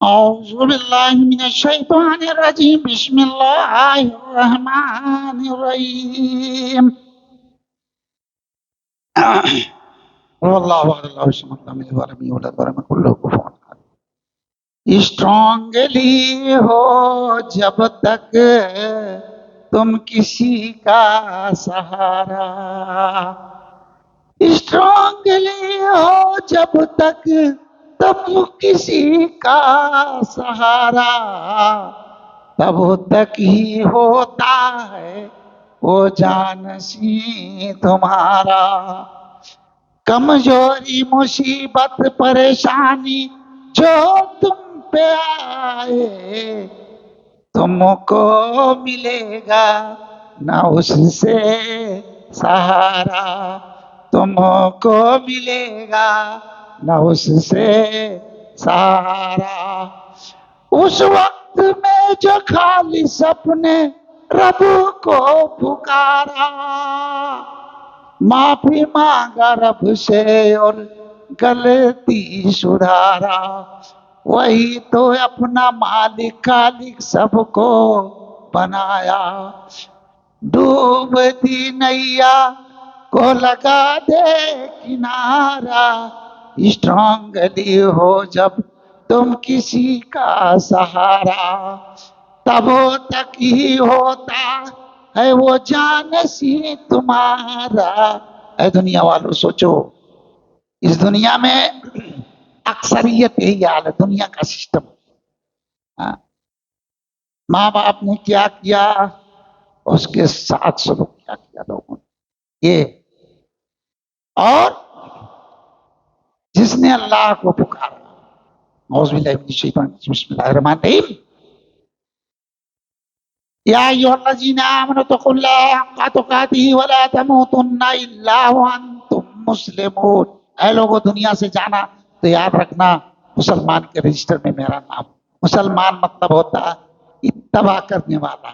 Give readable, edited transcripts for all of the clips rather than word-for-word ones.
أعوذ بالله من الشيطان الرجيم بسم الله الرحمن الرحيم والله أحد الله الصمد لم يلد ولم يولد ولم يكن له كفوا أحد اسٹرانگلی ہو جب تک تم کسی کا سہارا اسٹرانگلی ہو جب تک تم کسی کا سہارا تب تک ہی ہوتا ہے وہ جانشین تمہارا کمزوری مصیبت پریشانی جو تم پہ آئے تم کو ملے گا نہ اس سے سہارا تم کو ملے گا نہ اس سے سہارا اس وقت میں جو خالص اپنے رب کو پکارا معافی مانگا رب سے اور غلطی سدھارا وہی تو اپنا مالک خالق سب کو بنایا ڈوبتی نیا کو لگا دے کنارا اسٹرانگلی ہو جب تم کسی کا سہارا تب تک ہی ہوتا ہے وہ جانشین تمہارا اے دنیا والوں سوچو اس دنیا میں اکثریت یہی حال ہے دنیا کا سسٹم ماں باپ نے کیا کیا اس کے ساتھ سلوک کیا کیا لوگوں نے یہ اور جس نے اللہ کو پکارا اعوذ باللہ من الشیطان الرجیم بسم اللہ الرحمن الرحیم یا ایھا الذین آمنوا اتقوا اللہ حق تقاتہ ولا تموتن الا وانتم مسلمون اے لوگوں دنیا سے جانا تو یاد رکھنا مسلمان کے رجسٹر میں میرا نام مسلمان مطلب ہوتا اتباع کرنے والا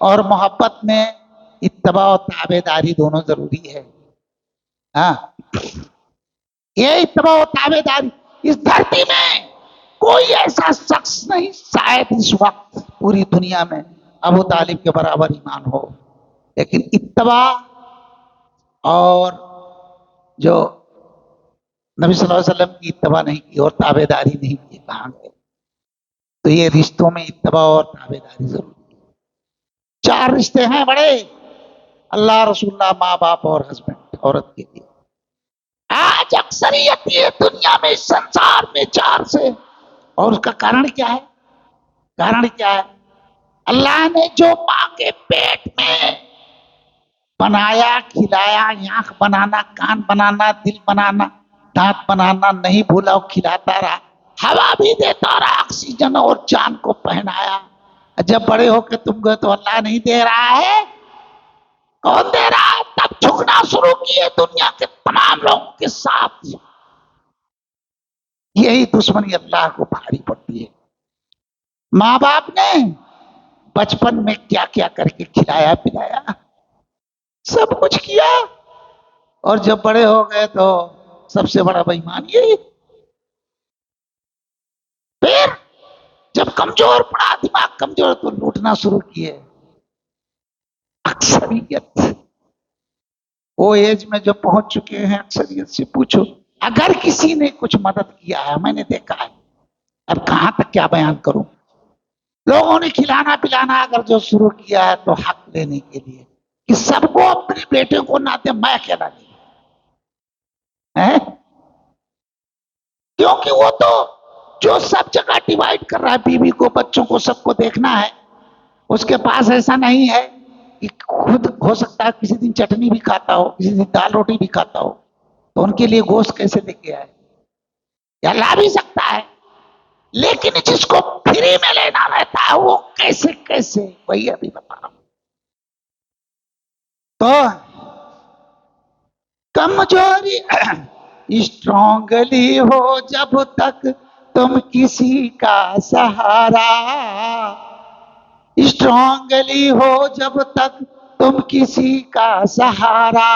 اور محبت میں اتباع و تابعداری دونوں ضروری ہے ہاں یہ اتباع و تابعداری اس دھرتی میں کوئی ایسا شخص نہیں شاید اس وقت پوری دنیا میں ابو طالب کے برابر ایمان ہو لیکن اتباع اور جو نبی صلی اللہ علیہ وسلم کی اتباع نہیں کی اور تابعداری نہیں کی کہاں گئے تو یہ رشتوں میں اتباع اور تابعداری ضروری ہے چار رشتے ہیں بڑے اللہ رسول اللہ ماں باپ اور ہسبینڈ عورت کے لیے آج اکثریت یہ دنیا میں سنسار میں چار سے اور اس کا کارن کیا ہے کارن کیا ہے اللہ نے جو ماں کے پیٹ میں بنایا کھلایا آنکھ بنانا کان بنانا دل بنانا دانت بنانا نہیں بھولا وہ کھلاتا رہا ہوا بھی دیتا رہا آکسیجن اور جان کو پہنایا جب بڑے ہو کے تم گئے تو اللہ نہیں دے رہا ہے کون دے رہا ہے تب جھکنا شروع کیے دنیا کے تمام لوگوں کے ساتھ یہی دشمنی اللہ کو بھاری پڑتی ہے ماں باپ نے بچپن میں کیا کیا کر کے کھلایا پلایا سب کچھ کیا اور جب بڑے ہو گئے تو سب سے بڑا بے ایمان یہی پھر جب کمزور پڑا دماغ کمزور تو لوٹنا شروع کیے اکثریت وہ ایج میں جو پہنچ چکے ہیں اکثریت سے پوچھو اگر کسی نے کچھ مدد کیا ہے میں نے دیکھا ہے اب کہاں تک کیا بیان کروں لوگوں نے کھلانا پلانا اگر جو شروع کیا ہے تو حق لینے کے لیے کہ سب کو اپنے بیٹے کو نہ دے میں اکیلا نہیں کیونکہ وہ تو جو سب جگہ ڈیوائڈ کر رہا ہے بیوی کو بچوں کو سب کو دیکھنا ہے اس کے پاس ایسا نہیں ہے کہ خود ہو سکتا ہے کسی دن چٹنی بھی کھاتا ہو کسی دن دال روٹی بھی کھاتا ہو تو ان کے لیے گوشت کیسے لے کے آئے یا لا بھی سکتا ہے لیکن جس کو فری میں لینا رہتا ہے وہ کیسے کیسے وہی ابھی بتا رہا ہوں تو کمزوری اسٹرانگلی ہو جب تک تم کسی کا سہارا اسٹرانگلی ہو جب تک تم کسی کا سہارا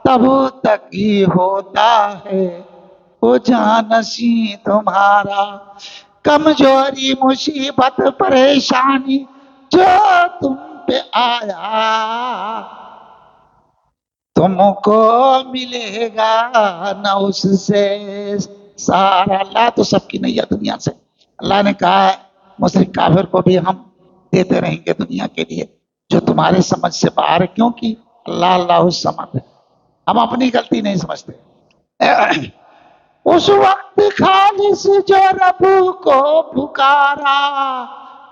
تب تک ہی ہوتا ہے وہ جانشی تمہارا، کمزوری مصیبت پریشانی جو تم پہ آیا تم کو ملے گا نہ اس سے سارا۔ اللہ تو سب کی نہیں ہے دنیا سے، اللہ نے کہا ہے مشرک کافر کو بھی ہم دیتے رہیں گے دنیا کے لیے جو تمہارے سمجھ سے باہر ہے، کیونکہ اللہ اللہ الصمد ہے، ہم اپنی غلطی نہیں سمجھتے۔ اس وقت خالص جو رب کو پکارا،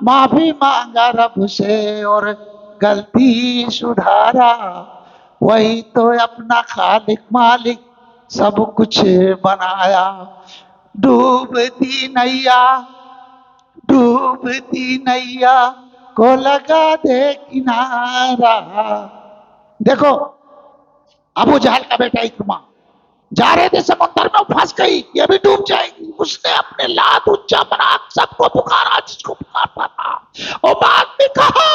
معافی مانگا رب سے اور غلطی سدھارا، وہی تو اپنا خالق مالک سب کچھ بنایا۔ ڈوبتی نیا، ڈوبتی نیا کو لگا دے کنارا۔ دیکھو ابو جہل کا بیٹا اکرما جا رہے تھے سمندر میں، پھنس گئی، یہ بھی ڈوب جائے گی، اس نے اپنے لات اونچا بنا سب کو پکارا جس کو پکارتا تھا، اور بعد میں کہا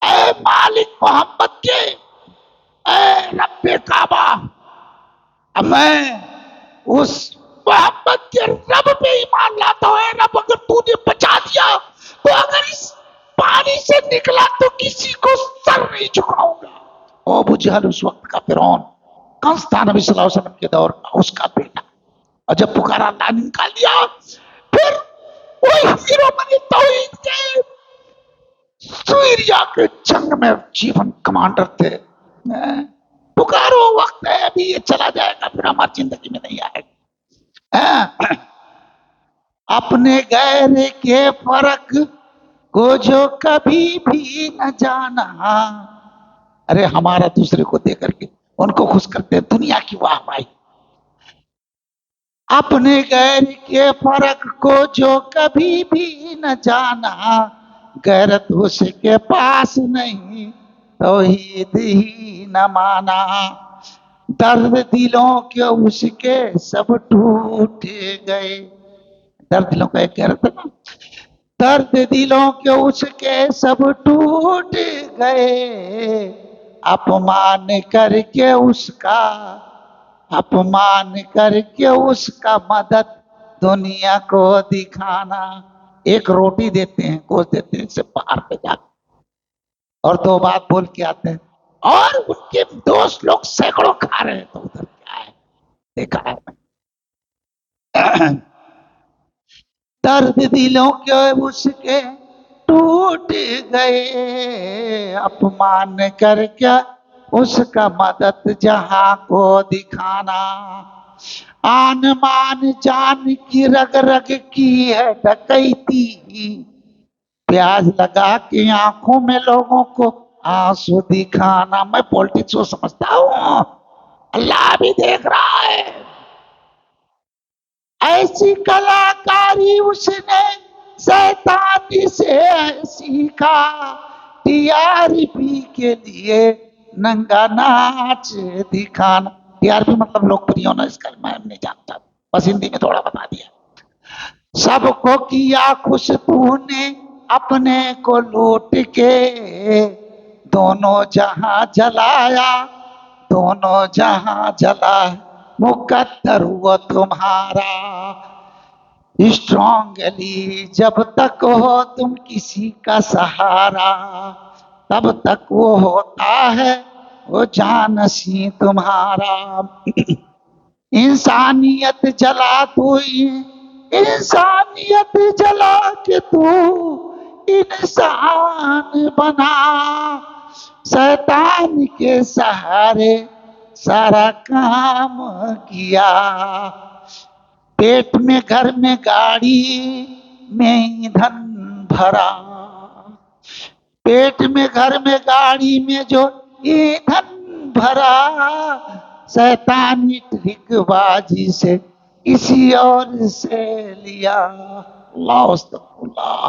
اے مالک محمد کے، اے رب کعبہ، اب میں اس محمد کے رب پہ ایمان لاتا ہوں، اے رب اگر تو نے بچا دیا تو اگر اس پانی سے نکلا تو کسی کو سر نہیں جھکاؤں گا۔ ابو جہل اس وقت کا فرعون کنس تھا، نبی صلی اللہ علیہ وسلم کے دور کا، اس کا بیٹا، اور جب پکارا اللہ نے نکال دیا۔ پھر وہی ہیرو بنی توحید کے سویریا کے جنگ میں چیف کمانڈر تھے۔ پکارو وقت ہے ابھی، یہ چلا جائے گا پھر ہماری زندگی میں نہیں آئے گا۔ اپنے غیر کے فرق کو جو کبھی بھی نہ جانا، ارے ہمارا دوسرے کو دے کر کے ان کو خوش کرتے ہیں، دنیا کی واہ واہی۔ اپنے غیر کے فرق کو جو کبھی بھی نہ جانا، غیرت اس کے پاس نہیں توحید ہی نہ مانا۔ درد دلوں کے اس کے سب ٹوٹ گئے، درد دلوں کا ایک غیرت ہے نا، درد دلوں کے اس کے سب ٹوٹ گئے، اپمان کر کے اس کا، اپمان کر کے اس کا مدد دنیا کو دکھانا۔ ایک روٹی دیتے ہیں، گوشت دیتے ہیں، سے باہر پہ جاتے اور دو بات بول کے آتے ہیں، اور ان کے دوست لوگ سینکڑوں کھا رہے ہیں، تو ادھر کیا ہے دیکھا ہے میں۔ درد دلوں کے اس کے ٹوٹ گئے، اپمان کر کے اس کا مدد جہاں کو دکھانا۔ آن مان جان کی رگ رگ کی ہے ڈکیتی، پیاز لگا کے آنکھوں میں لوگوں کو آنسو دکھانا۔ میں پولیٹکس کو سمجھتا ہوں، اللہ بھی دیکھ رہا ہے۔ ایسی کلاکاری اس نے شیطانی سے سیکھا، ٹی آر پی کے لیے ننگا ناچ دکھانا۔ ٹی آر پی مطلب لوگ پری ہونا، اس کا میں نہیں جانتا، بس ہندی میں تھوڑا بتا دیا۔ سب کو کیا خوش تو نے اپنے کو لوٹ کے، دونوں جہاں جلایا، دونوں جہاں جلا، مقدر ہوا تمہارا۔ اسٹرانگلی جب تک ہو تم کسی کا سہارا، تب تک وہ ہوتا ہے وہ جانشین تمہارا۔ انسانیت جلا تو، انسانیت جلا کے تو انسان بنا، شیطان کے سہارے سارا کام کیا۔ پیٹ میں گھر میں گاڑی میں ایندھن بھرا، پیٹ میں گھر میں گاڑی میں جو ایندھن بھرا، شیطانی ٹرک بازی سے کسی اور سے لیا۔ اللہ استغفر اللہ۔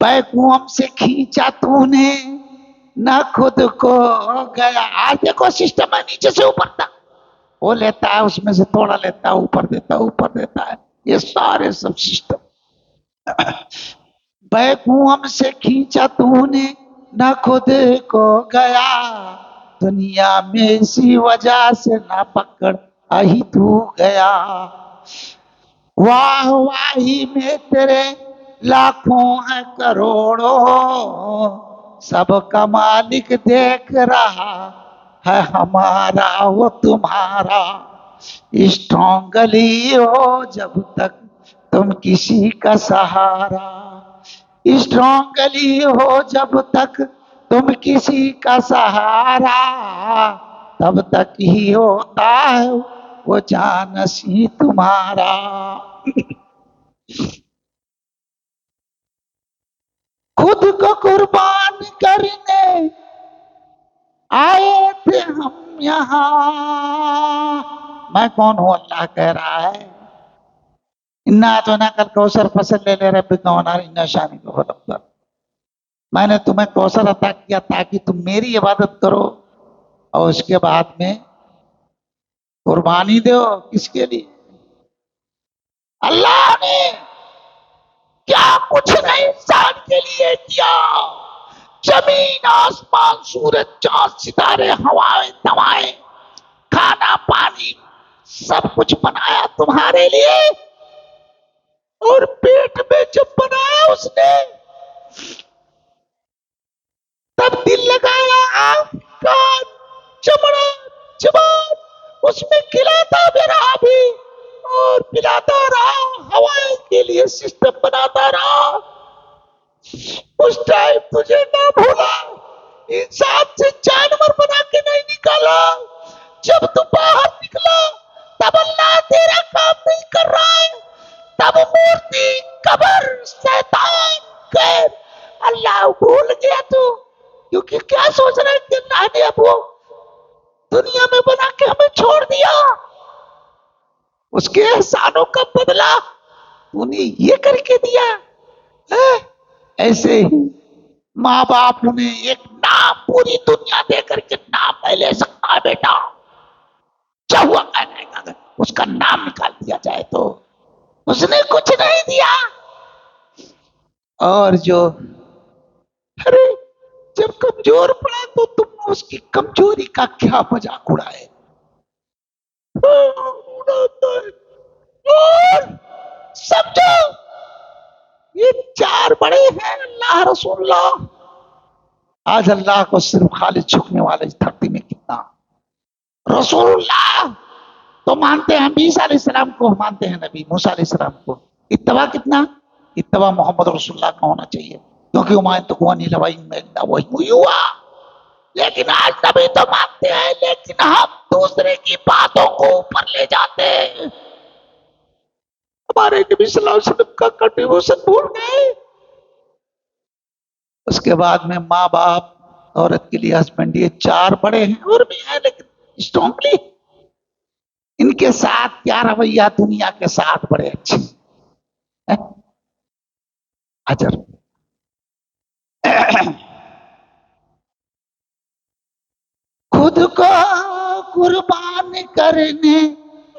پیکوم سے کھینچا تو نے نہ خود کو گیا۔ آج دیکھو سسٹم ہے نیچے سے اوپر تک، وہ لیتا ہے اس میں سے تھوڑا لیتا ہے، اوپر دیتا ہے، اوپر دیتا ہے، یہ سارے سب سسٹم۔ بیکوم سے کھینچا تو نے نہ خود کو گیا، دنیا میں اسی وجہ سے نہ پکڑ آہی تو گیا، واہ واہی میں تیرے لاکھوں ہیں کروڑوں، سب کا مالک دیکھ رہا ہے ہمارا وہ تمہارا، اسٹرانگلی ہو جب تک تم کسی کا سہارا، اسٹرانگلی ہو جب تک تم کسی کا سہارا، تب تک ہی ہوتا ہے وہ جانشین تمہارا۔ خود کو قربان کرنے آئے تھے ہم یہاں، میں کون ہوں اللہ کہہ رہا ہے، انا تو نہ کل کوثر فصل لے لے رب ونار ان شانی کو افضل، میں نے تمہیں کوثر عطا کیا تاکہ تم میری عبادت کرو، اور اس کے بعد میں قربانی دو، کس کے لیے؟ اللہ نے کیا کچھ نہیں انسان کے لیے کیا، زمین آسمان سورج چاند ستارے ہوائیں دوائیں کھانا پانی سب کچھ بنایا تمہارے لیے، اور پیٹ میں جب بنایا اس نے تب دل لگایا، آنکھ کان چمڑا زبان اس میں کھلاتا بھی رہا بھی اور پلاتا رہا، ہوائیں کے لیے سسٹم بناتا رہا، اس ٹائم تجھے نہ بھولا، انسان سے جانور بنا کے نہیں نکالا، جب تو باہر نکلا تب اللہ تیرا کام نہیں کر رہا ہے، تب مورتی قبر شیطان غیر اللہ بھول گیا تو، کیونکہ کیا سوچ رہے کہ اللہ نے اب وہ دنیا میں بنا کے ہمیں چھوڑ دیا، اس کے احسانوں کا بدلہ تو نے یہ کر کے دیا ہے؟ ایسے ہی ماں باپ انہیں ایک نام پوری دنیا دے کر کے نام نہیں لے سکتا بیٹا، کیا ہوا کہنے کا اگر اس کا نام نکال دیا جائے تو، اس نے کچھ نہیں دیا، اور جو ارے جب کمزور پڑا تو تم نے اس کی کمزوری کا کیا مذاق اڑائے، اڑاتا ہے، اور سمجھو یہ چار بڑے ہیں اللہ رسول اللہ، آج اللہ کو صرف خالص جھکنے والے اس دھرتی میں کتنا، رسول اللہ تو مانتے ہیں، عیسیٰ علیہ السلام کو مانتے ہیں، نبی موسیٰ علیہ السلام کو، اتباع کتنا، اتباع محمد رسول اللہ کا ہونا چاہیے، کیونکہ عمائن تو قوانی لوائی میں وہی ہوا، لیکن آج نبی تو مانتے ہیں لیکن ہم دوسرے کی باتوں کو اوپر لے جاتے ہیں، ہمارے نبی صلی اللہ علیہ وسلم کا کنٹریبیوشن بھول گئے، اس کے بعد میں ماں باپ عورت کے لیے ہسبینڈ، یہ چار بڑے ہیں، اور بھی ہیں لیکن اسٹرانگلی ان کے ساتھ کیا رویہ دنیا کے ساتھ بڑے اچھے ہیں، اجر خود کو قربان کرنے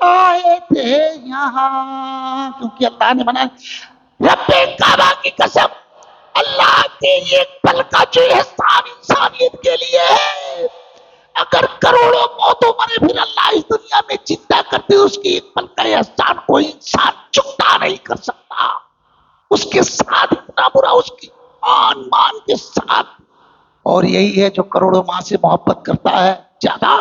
آئے تھے یہاں، کیونکہ اللہ نے بنایا، رب کعبہ کی قسم اللہ کے ایک پل کا جو احسان انسانیت کے لیے ہے، اگر کروڑوں موتوں مرے پھر اللہ اس دنیا میں زندہ کرتے، اس کی ایک پل کا احسان کوئی انسان چکتا نہیں کر سکتا، اس کے ساتھ اتنا برا، اس کی آن مان کے ساتھ، اور یہی ہے جو کروڑوں ماں سے محبت کرتا ہے زیادہ،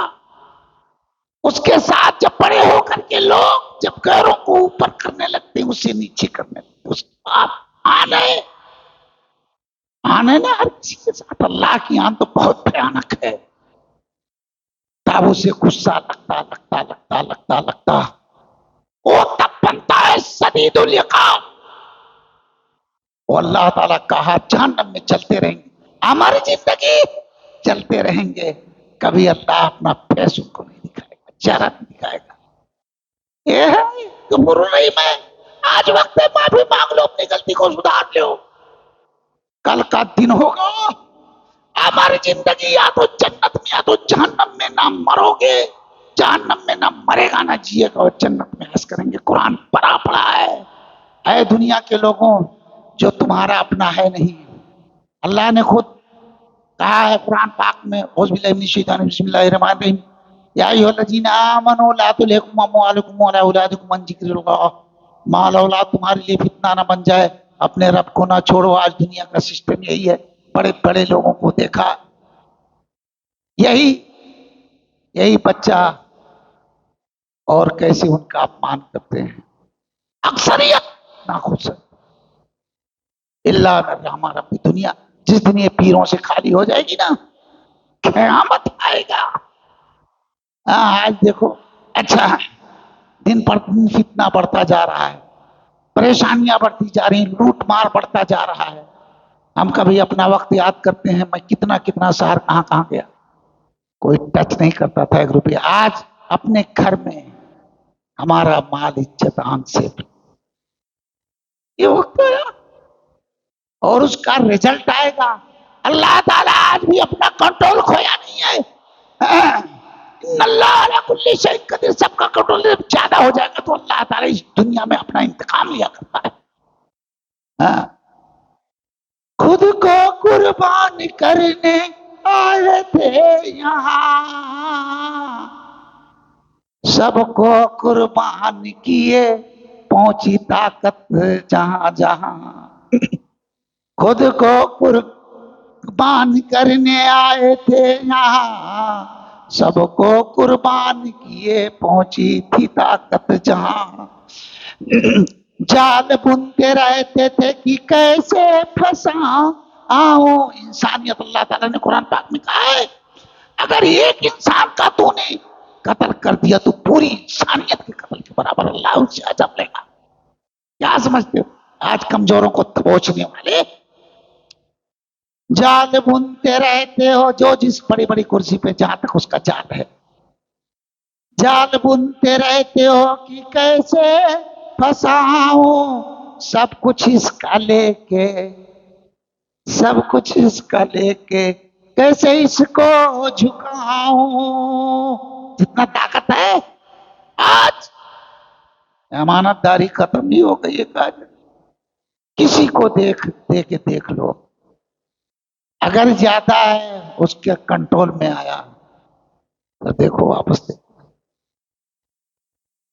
اس کے ساتھ جب بڑے ہو کر کے لوگ جب غیروں کو اوپر کرنے لگتے ہیں، اسے نیچے کرنے لگتے ہیں، اس کے بعد آنے نا ہر کسی کے ساتھ، اللہ کی آن تو بہت بھیانک ہے، تب اسے غصہ لگتا وہ تب بنتا ہے شدید العقاب، وہ اللہ تعالیٰ کا ہاتھ جہنم میں چلتے رہیں گے، ہماری زندگی چلتے رہیں گے، کبھی اللہ اپنا فیس ان کو نہیں دکھائے گا، چہرہ نہیں دکھائے گا، یہ ہے غفور الرحیم ہے، آج وقت ہے معافی مانگ لو، اپنی غلطی کو سدھار لو، کل کا دن ہوگا، ہماری زندگی یا تو جنت میں یا تو جہنم میں، نہ مرو گے جہنم میں، نہ مرے گا نہ جیے گا، اور جنت میں عیش کریں گے، قرآن پڑا ہے، اے دنیا کے لوگوں جو تمہارا اپنا ہے نہیں، اللہ نے خود کہا ہے قرآن پاک میں، اعوذ باللہ من الشیطان الرجیم، بسم اللہ الرحمن الرحیم، یا ایھا الذین آمنوا لا تلھکم اموالکم ولا اولادکم عن ذکر اللہ، مال اولاد تمہارے لیے فتنہ نہ بن جائے، اپنے رب کو نہ چھوڑو۔ آج دنیا کا سسٹم یہی ہے، بڑے بڑے لوگوں کو دیکھا، یہی یہی بچہ اور کیسے ان کا اپمان کرتے ہیں، اکثریت ناخوش ہے۔ اللہ رحمٰ رب، دنیا جس دن یہ پیروں سے خالی ہو جائے گی نا، قیامت آئے گا۔ ہاں آج دیکھو، اچھا دن پر دن فتنہ بڑھتا جا رہا ہے، پریشانیاں بڑھتی جا رہی ہیں، لوٹ مار بڑھتا جا رہا ہے۔ ہم کبھی اپنا وقت یاد کرتے ہیں، میں کتنا کتنا شہر کہاں کہاں گیا، کوئی ٹچ نہیں کرتا تھا ایک روپیہ۔ آج اپنے گھر میں ہمارا مال عزت آنکھ سے، یہ وقت آیا اور اس کا رزلٹ آئے گا۔ اللہ تعالیٰ آج بھی اپنا کنٹرول کھویا نہیں ہے۔ ان اللہ علی کل شیء قدیر، سب کا کنٹرول زیادہ ہو جائے گا تو اللہ تعالیٰ اس دنیا میں اپنا انتقام لیا کرتا ہے۔ خود کو قربان کرنے آئے تھے یہاں، سب کو قربان کیے، پہنچی طاقت جہاں جہاں۔ خود کو قربان کرنے آئے تھے یہاں، سب کو قربان کیے، پہنچی تھی طاقت جہاں۔ جال بنتے رہتے تھے کہ کیسے پھنسا آؤں انسانیت۔ اللہ تعالیٰ نے قرآن پاک میں کہا ہے، اگر ایک انسان کا تو نے قتل کر دیا تو پوری انسانیت کے قتل کے برابر اللہ اس سے عذاب لے گا۔ کیا سمجھتے ہو آج کمزوروں کو دبوچنے والے؟ جال بنتے رہتے ہو، جو جس بڑی بڑی کرسی پہ جہاں تک اس کا جال ہے، جال بنتے رہتے ہو کہ کیسے پھنساؤں، سب کچھ اس کا لے کے، سب کچھ اس کا لے کے، کیسے اس کو جھکاؤں۔ جتنا طاقت ہے آج امانت داری ختم ہی ہو گئی ہے۔ کسی کو دے کے دیکھ لو، اگر زیادہ ہے اس کے کنٹرول میں آیا تو دیکھو واپس دیکھو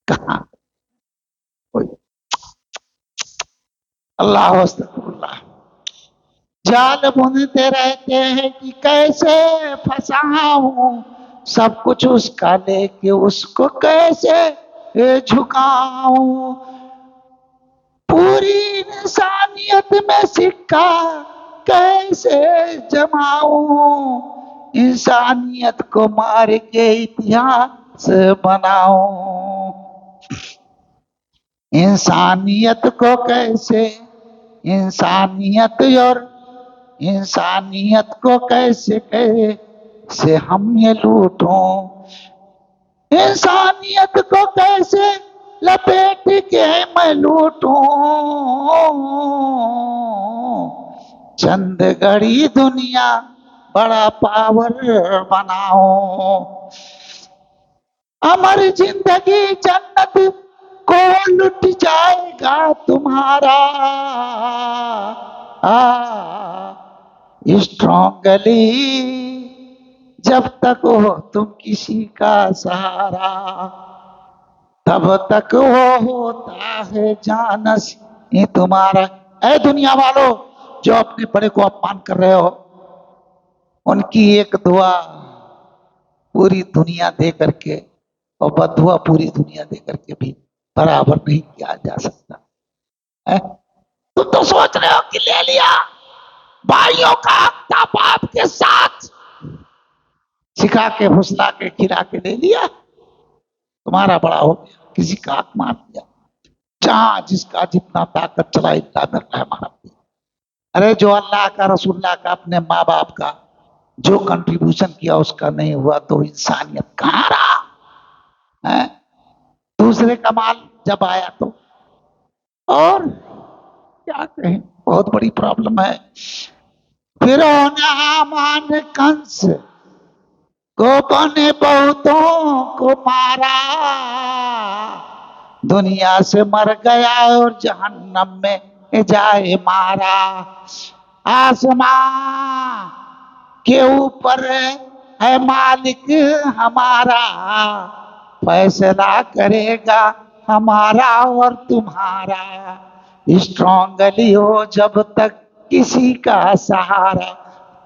کہاں کوئی۔ اللہ استغفر اللہ۔ جال بنتے رہتے ہیں کہ کیسے پھنساؤں، سب کچھ اس کا لے کے اس کو کیسے جھکاؤں۔ پوری انسانیت میں سکہ کیسے جماؤں، انسانیت کو مار کے اتہاس بناؤں۔ انسانیت کو کیسے، انسانیت اور انسانیت کو کیسے کیسے ہم یہ لوٹوں، انسانیت کو کیسے لپیٹ کے میں لوٹوں، چند گھڑی دنیا بڑا پاور بناؤں، امر زندگی جنت کو لٹ جائے گا تمہارا، اسٹرانگلی جب تک ہو تم کسی کا سہارا، تب تک وہ ہوتا ہے جانشین تمہارا۔ اے دنیا والو جو اپنے بڑے کو اپمان کر رہے ہو، ان کی ایک دعا پوری دنیا دے کر کے اور بددعا پوری دنیا دے کر کے بھی برابر نہیں کیا جا سکتا۔ تم تو سوچ رہے ہو کہ لے لیا، بھائیوں کا حق باپ کے ساتھ سکھا کے پھسلا کے کھلا کے لے لیا، تمہارا بڑا ہو گیا، کسی کا حق مار دیا۔ جہاں جس کا جتنا طاقت چلا اتنا کر رہا ہے ہمارا۔ ارے جو اللہ کا رسول اللہ کا اپنے ماں باپ کا جو کنٹریبیوشن کیا اس کا نہیں ہوا تو انسانیت کہاں رہا؟ دوسرے کا مال جب آیا تو اور کیا کہیں، بہت بڑی پرابلم ہے۔ فرعون حامان کنس کو بنے بہتوں کو مارا، دنیا سے مر گیا اور جہنم میں جائے مارا۔ آسمان کے اوپر ہے مالک ہمارا، فیصلہ کرے گا ہمارا اور تمہارا، اسٹرانگلی ہو جب تک کسی کا سہارا،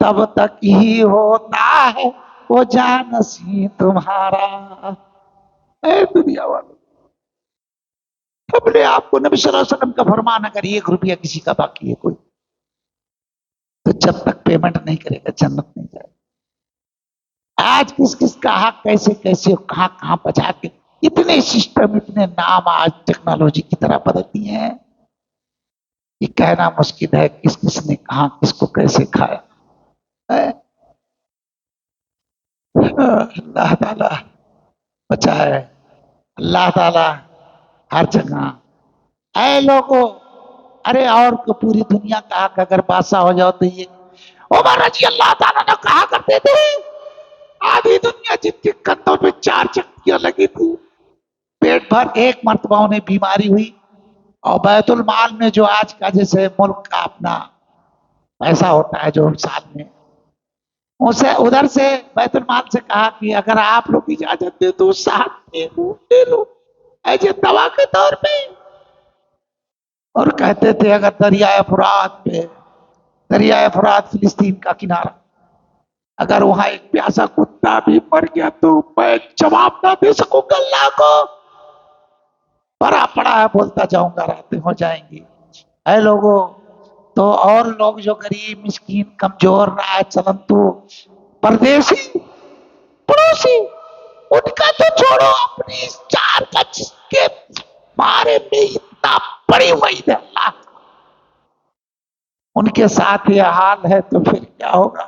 تب تک ہی ہوتا ہے وہ جانشین تمہارا۔ اے دنیا والوں، اپنے آپ کو نبی صلی اللہ علیہ وسلم کا فرمان اگر 1 روپیہ کسی کا باقی ہے کوئی، تو جب تک پیمنٹ نہیں کرے گا جنت نہیں جائے گا۔ آج کس کس کا حق کیسے کیسے کہاں کہاں بچا کے، اتنے سسٹم اتنے نام آج ٹیکنالوجی کی طرح بدل دیے ہیں، یہ کہنا مشکل ہے کس کس نے کہاں کس کو کیسے کھایا۔ اللہ تعالی بچائے، اللہ تعالی ہر جگہ۔ اے لوگوں، ارے اور کو پوری دنیا کا حق اگر بادشاہ ہو جاؤ تو یہ عمر رضی اللہ تعالیٰ نے کہا کرتے تھے، آدھی دنیا جن کے کندھوں پہ 4 چکیاں لگی تھی، پیٹ بھر ایک مرتبہ انہیں بیماری ہوئی، اور بیت المال میں جو آج کا جیسے ملک کا اپنا پیسہ ہوتا ہے جو سال میں، اسے ادھر سے بیت المال سے کہا کہ اگر آپ لوگ اجازت دے تو ساتھ لے لو ایسے دوا کے طور پہ۔ اور کہتے تھے اگر دریائے فرات پہ، دریائے فرات فلسطین کا کنارہ، اگر وہاں ایک پیاسا کتا بھی مر گیا تو میں جواب نہ دے سکوں گا اللہ کو، پڑا پڑا ہے بولتا جاؤں گا، راتیں ہو جائیں گی۔ اے لوگوں، تو اور لوگ جو غریب مسکین کمزور رہا چلنتو پردیسی پڑوسی، ان کا تو چھوڑو، اپنی اس 4 گز کے بارے میں اتنا بڑی وعید ہے اللہ، ان کے ساتھ یہ حال ہے تو پھر کیا ہوگا،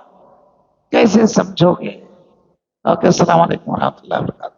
کیسے سمجھو گے؟ اوکے، السلام علیکم ورحمۃ اللہ وبرکاتہ۔